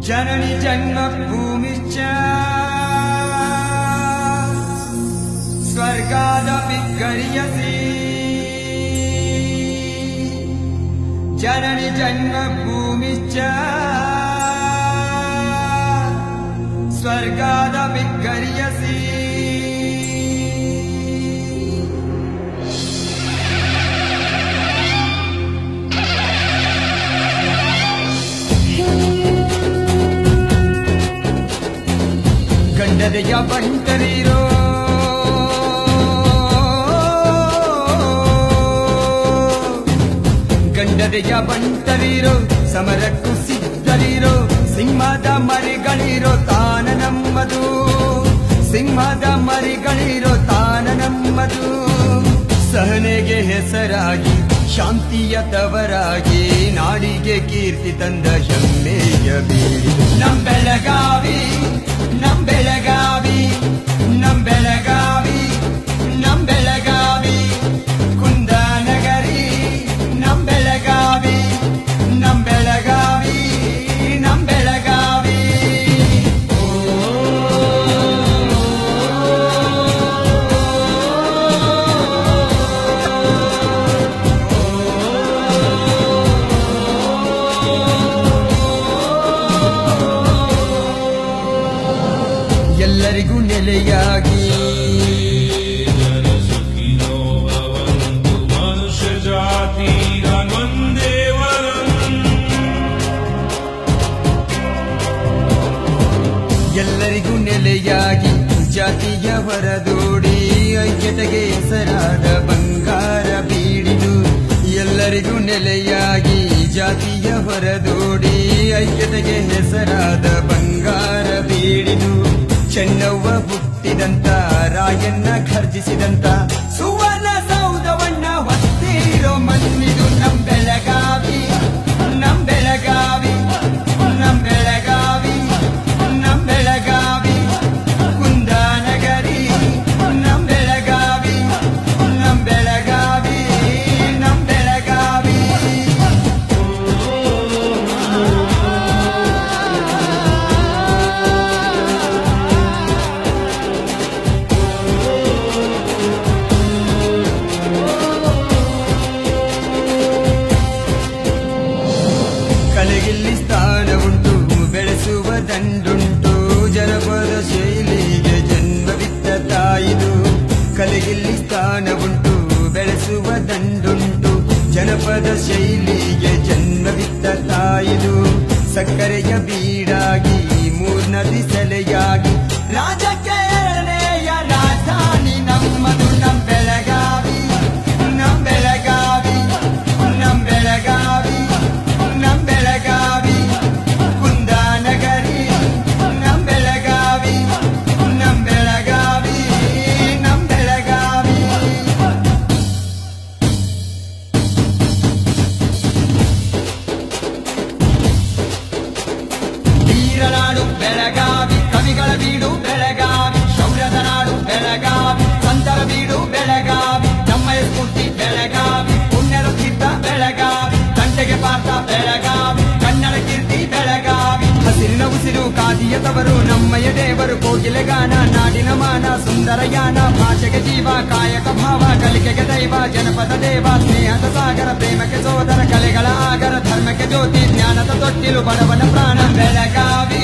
ಜನನಿ ಜನ್ಮಭೂಮಿಶ್ಚ ಸ್ವರ್ಗಾದಪಿ ಗರೀಯಸಿ ಜನನಿ ಜನ್ಮಭೂಮಿಶ್ಚ ಸ್ವರ್ಗಾದಪಿ ಗರೀಯಸಿ ಗಂಡದೆಯ ಬಂಟರಿರೋ ಗಂಡದೆಯ ಬಂಟರಿರೋ ಸಮರಕ್ಕೂ ಸಿದ್ಧರಿರೋ ಸಿಂಹದ ಮರಿಗಳಿರೋ ತಾನ ನಮ್ಮದು ಸಿಂಹದ ಮರಿಗಳಿರೋ ತಾನ ನಮ್ಮದು ಸಹನೆಗೆ ಹೆಸರಾಗಿ ಶಾಂತಿಯ ತವರಾಗಿ ನಾಡಿಗೆ ಕೀರ್ತಿ ತಂದ ಹೆಮ್ಮೆಯ ಬೀಡಿ ನಮ್ ಬೆಳಗಾವಿ ನಮ್ ಬೆಳಗಾವಿ ನಮ್ ಬೆಳಗಾವಿ ನಮ್ ಬೆಳಗಾವಿ ಕುಂದಾನಗರಿ ನಮ್ ಬೆಳಗಾವಿ ನಮ್ ಬೆಳಗಾವಿ ನಮ್ ಬೆಳಗಾವಿ ಎಲ್ಲರಿಗೂ ನೆಲೆಯಾಗಿ ಮನುಷ್ಯ ಜಾತಿ ಒಂದೇ ಎಲ್ಲರಿಗೂ ನೆಲೆಯಾಗಿ ಜಾತಿಯ ಹೊರದೋಡಿ ಐಕ್ಯತೆಗೆ ಹೆಸರಾದ ಬಂಗಾರ ಬೀಡಿದು ಎಲ್ಲರಿಗೂ ನೆಲೆಯಾಗಿ ಜಾತಿಯ ಹೊರದೋಡಿ ಐಕ್ಯತೆಗೆ ಹೆಸರಾದ ಬಂಗಾರ ಬೀಡಿದು ಚೆನ್ನವ್ವ ಹುಟ್ಟಿದಂತ ರಾಯಣ್ಣ ಘರ್ಜಿಸಿದಂತ ಸುವರ್ಣ ಸೌಧವನ್ನ ಹೊತ್ತಿರೋ ಮಣ್ಣಿದು ನಮ್ ಬೆಳಗಾವಿ ನಮ್ ಬೆಳಗಾವಿ ನಮ್ ಬೆಳಗಾವಿ ನಮ್ ಬೆಳಗಾವಿ ಕುಂದಾನಗರಿ ನಮ್ ಬೆಳಗಾವಿ ನಮ್ ಬೆಳಗಾವಿ ನಮ್ ಬೆಳಗಾವಿ ಕಲೆಗಿಲ್ಲಿ ಸ್ಥಾನ ಉಂಟು ಬೆಳೆಸುವ ದಂಡುಂಟು ಜನಪದ ಶೈಲಿಗೆ ಜನ್ಮವಿತ್ತ ತಾಯಿದು ಕಲೆಗಿಲ್ಲಿ ಸ್ಥಾನ ಉಂಟು ಬೆಳೆಸುವ ದಂಡುಂಟು ಜನಪದ ಶೈಲಿಗೆ ಜನ್ಮವಿತ್ತ ತಾಯಿದು ಸಕ್ಕರೆಯ ಬೀಡಾಗಿ ಮೂರ್ನದಿ ಸೆಲೆಯಾಗಿ ರಾಜಕ್ಕೆ ಎರಡನೆಯ ರಾಜಧಾನಿ ನಮ್ಮದು ನಮ್ ಬೆಳಗಾವಿ ನಮ್ ಬೆಳಗಾವಿ ನಮ್ ಬೆಳಗಾವಿ ನಮ್ ಬೆಳಗಾವಿ ಕುಂದಾನಗರಿ ನಮ್ ಬೆಳಗಾವಿ ನಮ್ ಬೆಳಗಾವಿ ನಮ್ ಬೆಳಗಾವಿ ವೀರನಾಡು ಬೆಳಗಾವಿ ಕವಿಗಳ ಬೀಡು ಬೆಳಗಾವಿ ಶೌರ್ಯದ ನಾಡು ಬೆಳಗಾವಿ ಸಂತರ ಬೀಡು ಬೆಳಗಾವಿ ನಮ್ಮಯ ಸ್ಫೂರ್ತಿ ಬೆಳಗಾವಿ ಪುಣ್ಯದ ತೀರ್ಥ ಬೆಳಗಾವಿ ತಂಟೆಗೆ ಪಾತ್ರ ಬೆಳಗಾವಿ ಕನ್ನಡ ಕೀರ್ತಿ ಬೆಳಗಾವಿ ಹಸಿರಿನ ಉಸಿರು ಕಾದಿಯ ತವರು ನಮ್ಮಯ ದೇವರು ಕೋಗಿಲೆ ಗಾನ ನಾಡಿನ ಮಾನ ಸುಂದರ ಯಾನ ಭಾಷೆಗೆ ಜೀವ ಕಾಯಕ ಭಾವ ಕಲಿಕೆಗೆ ದೈವ ಜನಪದ ದೇವ ಸ್ನೇಹದ ಸಾಗರ ಪ್ರೇಮಕ್ಕೆ ಸೋದರ ಕಲೆಗಳ ಆಗರ ಧರ್ಮಕ್ಕೆ ಜ್ಯೋತಿ ಜ್ಞಾನದ ತೊಟ್ಟಿಲು ಬಡವನ ಪ್ರಾಣ ಬೆಳಗಾವಿ